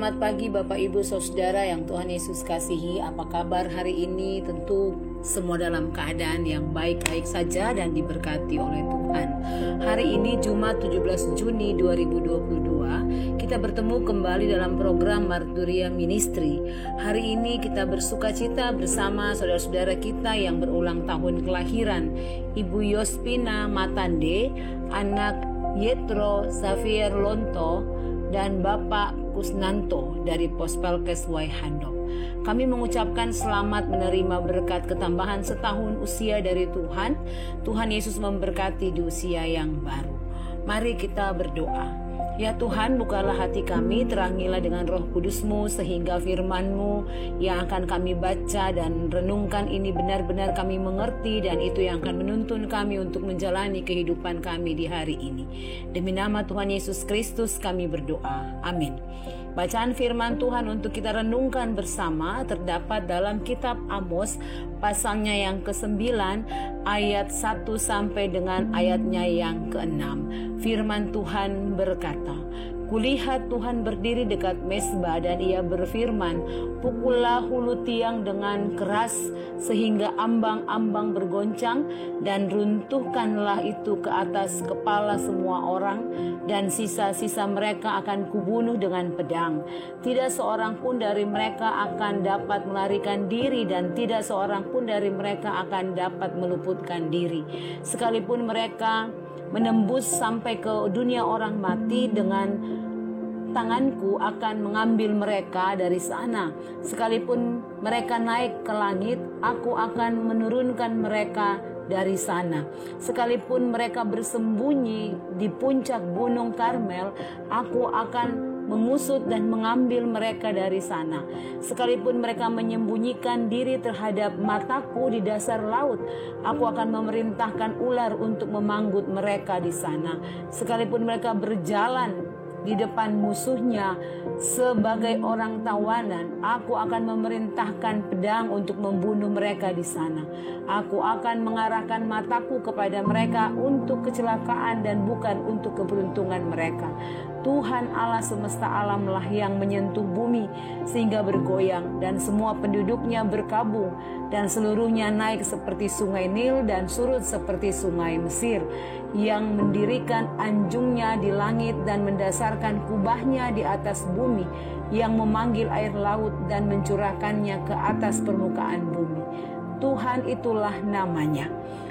Selamat pagi Bapak Ibu Saudara yang Tuhan Yesus kasihi. Apa kabar hari ini? Tentu semua dalam keadaan yang baik-baik saja dan diberkati oleh Tuhan. Hari ini Jumat 17 Juni 2022 kita bertemu kembali dalam program Marturia Ministry. Hari ini kita bersuka cita bersama saudara-saudara kita yang berulang tahun kelahiran. Ibu Yospina Matande, anak Yetro Xavier Lonto, dan Bapak Kusnanto dari Pospelkes Waihandok. Kami mengucapkan selamat menerima berkat ketambahan setahun usia dari Tuhan. Tuhan Yesus memberkati di usia yang baru. Mari kita berdoa. Ya Tuhan, bukalah hati kami, terangilah dengan Roh Kudus-Mu sehingga firman-Mu yang akan kami baca dan renungkan ini benar-benar kami mengerti, dan itu yang akan menuntun kami untuk menjalani kehidupan kami di hari ini. Demi nama Tuhan Yesus Kristus kami berdoa. Amin. Bacaan firman Tuhan untuk kita renungkan bersama terdapat dalam kitab Amos pasalnya yang ke-9 ayat 1 sampai dengan ayatnya yang ke-6. Firman Tuhan berkata, "Kulihat Tuhan berdiri dekat mezbah dan ia berfirman, pukullah hulu tiang dengan keras sehingga ambang-ambang bergoncang, dan runtuhkanlah itu ke atas kepala semua orang, dan sisa-sisa mereka akan kubunuh dengan pedang. Tidak seorang pun dari mereka akan dapat melarikan diri, dan tidak seorang pun dari mereka akan dapat meluputkan diri. Sekalipun mereka menembus sampai ke dunia orang mati, dengan tanganku akan mengambil mereka dari sana. Sekalipun mereka naik ke langit, aku akan menurunkan mereka dari sana. Sekalipun mereka bersembunyi di puncak gunung Karmel, aku akan mengusut dan mengambil mereka dari sana. Sekalipun mereka menyembunyikan diri terhadap mataku di dasar laut, aku akan memerintahkan ular untuk memanggut mereka di sana. Sekalipun mereka berjalan di depan musuhnya sebagai orang tawanan, aku akan memerintahkan pedang untuk membunuh mereka di sana. Aku akan mengarahkan mataku kepada mereka untuk kecelakaan dan bukan untuk keberuntungan mereka. Tuhan Allah semesta alamlah yang menyentuh bumi sehingga bergoyang, dan semua penduduknya berkabung, dan seluruhnya naik seperti sungai Nil dan surut seperti sungai Mesir, yang mendirikan anjungnya di langit dan mendasarkan kubahnya di atas bumi, yang memanggil air laut dan mencurahkannya ke atas permukaan bumi. Tuhan itulah namanya."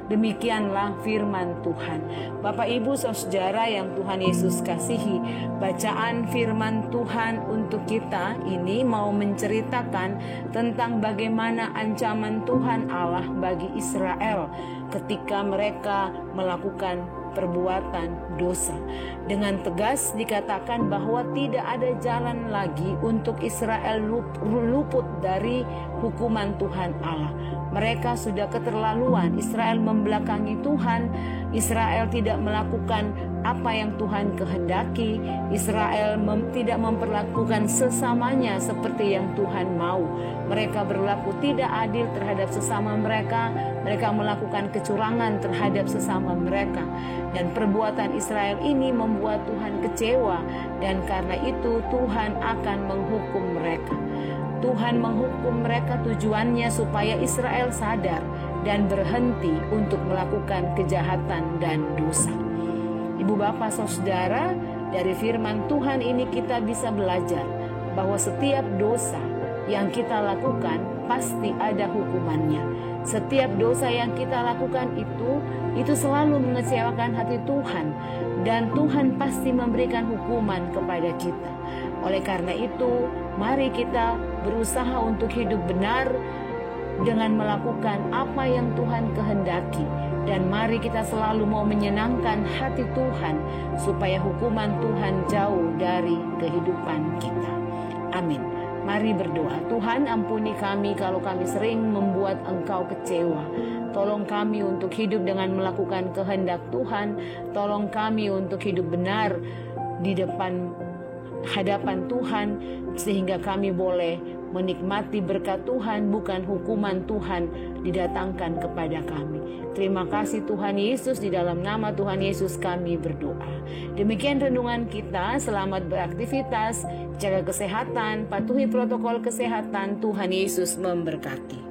Demikianlah firman Tuhan. Bapak Ibu Saudara yang Tuhan Yesus kasihi, bacaan firman Tuhan untuk kita ini mau menceritakan tentang bagaimana ancaman Tuhan Allah bagi Israel ketika mereka melakukan perbuatan dosa. Dengan tegas dikatakan bahwa tidak ada jalan lagi untuk Israel luput dari hukuman Tuhan Allah. Mereka sudah keterlaluan. Israel membelakangi Tuhan. Israel tidak melakukan apa yang Tuhan kehendaki. Israel tidak memperlakukan sesamanya seperti yang Tuhan mau. Mereka berlaku tidak adil terhadap sesama mereka. Mereka melakukan kecurangan terhadap sesama mereka. Dan perbuatan Israel ini membuat Tuhan kecewa, dan karena itu Tuhan akan menghukum mereka. Tuhan menghukum mereka tujuannya supaya Israel sadar dan berhenti untuk melakukan kejahatan dan dosa. Ibu bapak saudara, dari firman Tuhan ini kita bisa belajar bahwa setiap dosa yang kita lakukan pasti ada hukumannya. Setiap dosa yang kita lakukan itu selalu mengecewakan hati Tuhan, dan Tuhan pasti memberikan hukuman kepada kita. Oleh karena itu, mari kita berusaha untuk hidup benar dengan melakukan apa yang Tuhan kehendaki, dan mari kita selalu mau menyenangkan hati Tuhan supaya hukuman Tuhan jauh dari kehidupan kita. Amin. Mari berdoa. Tuhan, ampuni kami kalau kami sering membuat Engkau kecewa. Tolong kami untuk hidup dengan melakukan kehendak Tuhan. Tolong kami untuk hidup benar di hadapan Tuhan, sehingga kami boleh menikmati berkat Tuhan, bukan hukuman Tuhan didatangkan kepada kami. Terima kasih Tuhan Yesus, di dalam nama Tuhan Yesus kami berdoa. Demikian renungan kita, selamat beraktivitas, jaga kesehatan, patuhi protokol kesehatan, Tuhan Yesus memberkati.